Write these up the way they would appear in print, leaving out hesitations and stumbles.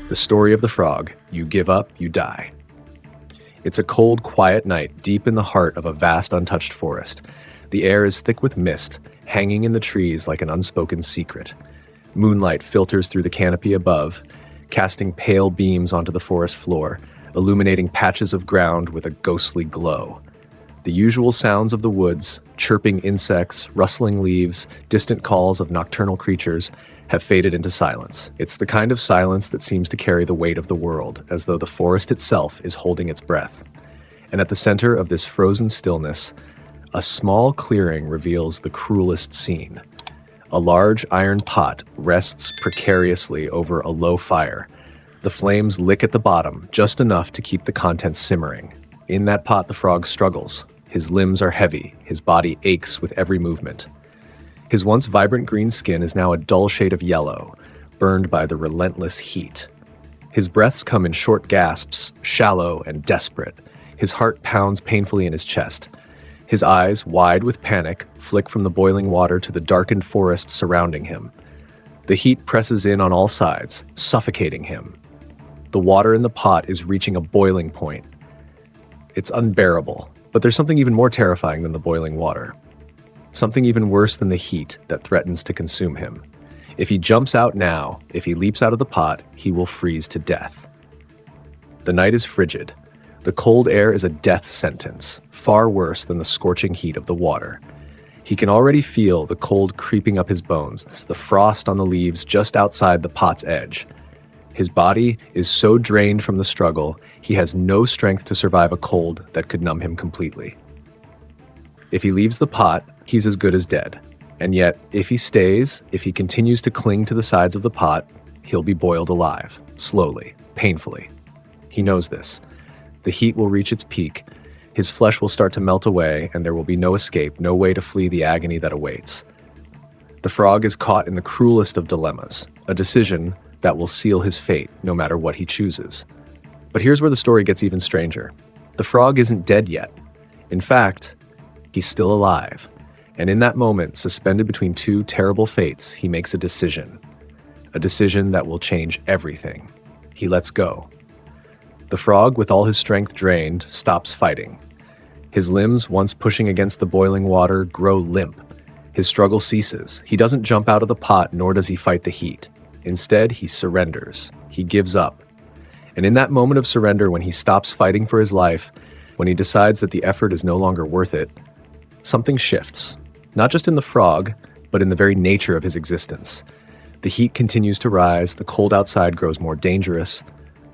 The story of the frog. You give up, you die. It's a cold, quiet night deep in the heart of a vast, untouched forest. The air is thick with mist, hanging in the trees like an unspoken secret. Moonlight filters through the canopy above, casting pale beams onto the forest floor, illuminating patches of ground with a ghostly glow. The usual sounds of the woods, chirping insects, rustling leaves, distant calls of nocturnal creatures, have faded into silence. It's the kind of silence that seems to carry the weight of the world, as though the forest itself is holding its breath. And at the center of this frozen stillness, a small clearing reveals the cruelest scene. A large iron pot rests precariously over a low fire. The flames lick at the bottom, just enough to keep the contents simmering. In that pot, the frog struggles. His limbs are heavy, his body aches with every movement. His once vibrant green skin is now a dull shade of yellow, burned by the relentless heat. His breaths come in short gasps, shallow and desperate. His heart pounds painfully in his chest. His eyes, wide with panic, flick from the boiling water to the darkened forest surrounding him. The heat presses in on all sides, suffocating him. The water in the pot is reaching a boiling point. It's unbearable, but there's something even more terrifying than the boiling water. Something even worse than the heat that threatens to consume him. If he jumps out now, if he leaps out of the pot, he will freeze to death. The night is frigid. The cold air is a death sentence, far worse than the scorching heat of the water. He can already feel the cold creeping up his bones, the frost on the leaves just outside the pot's edge. His body is so drained from the struggle, he has no strength to survive a cold that could numb him completely. If he leaves the pot, he's as good as dead. And yet, if he stays, if he continues to cling to the sides of the pot, he'll be boiled alive, slowly, painfully. He knows this. The heat will reach its peak, his flesh will start to melt away, and there will be no escape, no way to flee the agony that awaits. The frog is caught in the cruelest of dilemmas, a decision that will seal his fate, no matter what he chooses. But here's where the story gets even stranger. The frog isn't dead yet. In fact, he's still alive. And in that moment, suspended between two terrible fates, he makes a decision that will change everything. He lets go. The frog, with all his strength drained, stops fighting. His limbs, once pushing against the boiling water, grow limp. His struggle ceases. He doesn't jump out of the pot, nor does he fight the heat. Instead, he surrenders. He gives up. And in that moment of surrender, when he stops fighting for his life, when he decides that the effort is no longer worth it, something shifts. Not just in the frog, but in the very nature of his existence. The heat continues to rise, the cold outside grows more dangerous,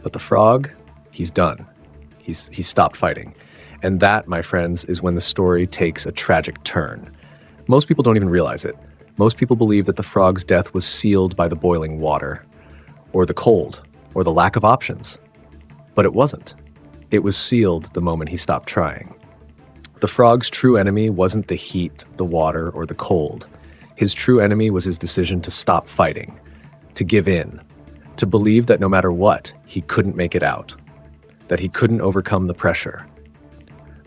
but the frog, he's done. He's stopped fighting. And that, my friends, is when the story takes a tragic turn. Most people don't even realize it. Most people believe that the frog's death was sealed by the boiling water, or the cold, or the lack of options. But it wasn't. It was sealed the moment he stopped trying. The frog's true enemy wasn't the heat, the water, or the cold. His true enemy was his decision to stop fighting, to give in, to believe that no matter what, he couldn't make it out, that he couldn't overcome the pressure.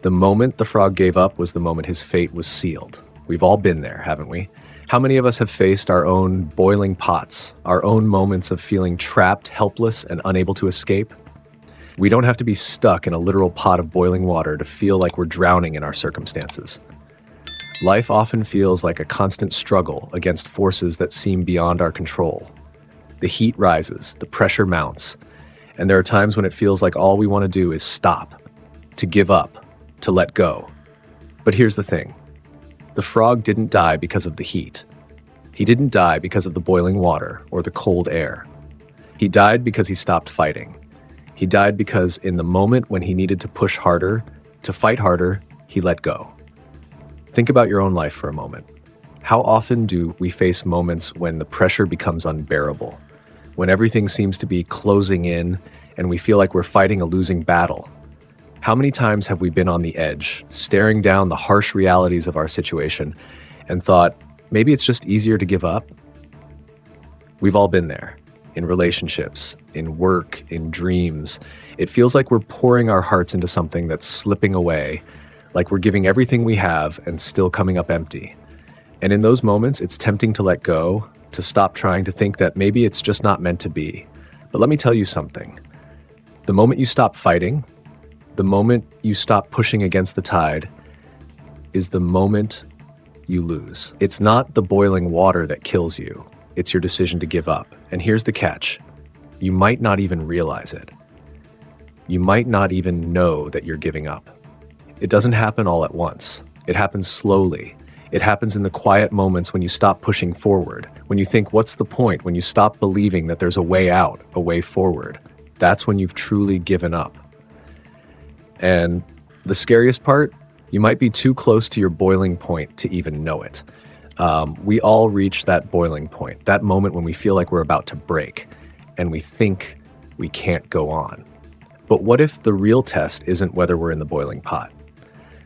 The moment the frog gave up was the moment his fate was sealed. We've all been there, haven't we? How many of us have faced our own boiling pots, our own moments of feeling trapped, helpless, and unable to escape? We don't have to be stuck in a literal pot of boiling water to feel like we're drowning in our circumstances. Life often feels like a constant struggle against forces that seem beyond our control. The heat rises, the pressure mounts, and there are times when it feels like all we want to do is stop, to give up, to let go. But here's the thing. The frog didn't die because of the heat. He didn't die because of the boiling water or the cold air. He died because he stopped fighting. He died because in the moment when he needed to push harder, to fight harder, he let go. Think about your own life for a moment. How often do we face moments when the pressure becomes unbearable, when everything seems to be closing in and we feel like we're fighting a losing battle? How many times have we been on the edge, staring down the harsh realities of our situation and thought, maybe it's just easier to give up? We've all been there. In relationships, in work, in dreams. It feels like we're pouring our hearts into something that's slipping away, like we're giving everything we have and still coming up empty. And in those moments, it's tempting to let go, to stop trying, to think that maybe it's just not meant to be. But let me tell you something. The moment you stop fighting, the moment you stop pushing against the tide, is the moment you lose. It's not the boiling water that kills you. It's your decision to give up. And here's the catch. You might not even realize it. You might not even know that you're giving up. It doesn't happen all at once. It happens slowly. It happens in the quiet moments when you stop pushing forward, when you think, what's the point? When you stop believing that there's a way out, a way forward. That's when you've truly given up. And the scariest part, you might be too close to your boiling point to even know it. We all reach that boiling point, that moment when we feel like we're about to break and we think we can't go on. But what if the real test isn't whether we're in the boiling pot?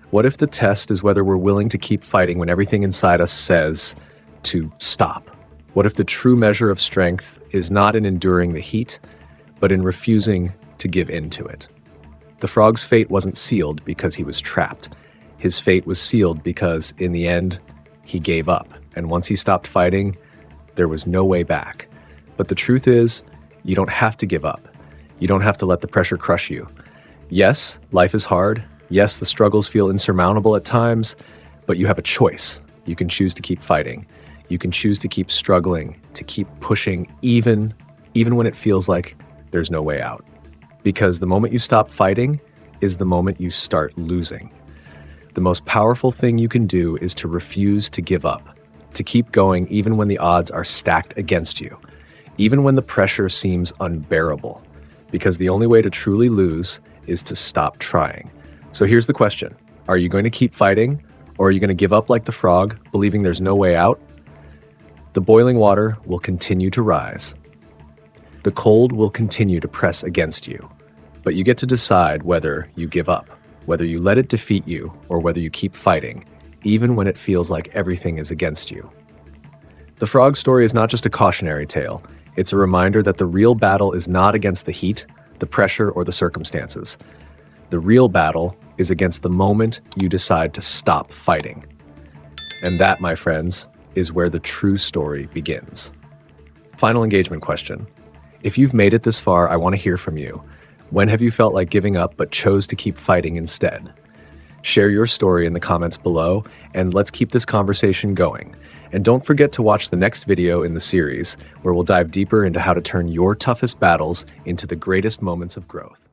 What if the test is whether we're willing to keep fighting when everything inside us says to stop? What if the true measure of strength is not in enduring the heat, but in refusing to give in to it? The frog's fate wasn't sealed because he was trapped. His fate was sealed because, in the end, he gave up. And once he stopped fighting, there was no way back. But the truth is, you don't have to give up. You don't have to let the pressure crush you. Yes, life is hard. Yes, the struggles feel insurmountable at times, but you have a choice. You can choose to keep fighting. You can choose to keep struggling, to keep pushing, even when it feels like there's no way out. Because the moment you stop fighting is the moment you start losing. The most powerful thing you can do is to refuse to give up, to keep going even when the odds are stacked against you, even when the pressure seems unbearable. Because the only way to truly lose is to stop trying. So here's the question. Are you going to keep fighting, or are you going to give up like the frog, believing there's no way out? The boiling water will continue to rise. The cold will continue to press against you. But you get to decide whether you give up, whether you let it defeat you, or whether you keep fighting, even when it feels like everything is against you. The frog story is not just a cautionary tale. It's a reminder that the real battle is not against the heat, the pressure, or the circumstances. The real battle is against the moment you decide to stop fighting. And that, my friends, is where the true story begins. Final engagement question. If you've made it this far, I want to hear from you. When have you felt like giving up but chose to keep fighting instead? Share your story in the comments below, and let's keep this conversation going. And don't forget to watch the next video in the series, where we'll dive deeper into how to turn your toughest battles into the greatest moments of growth.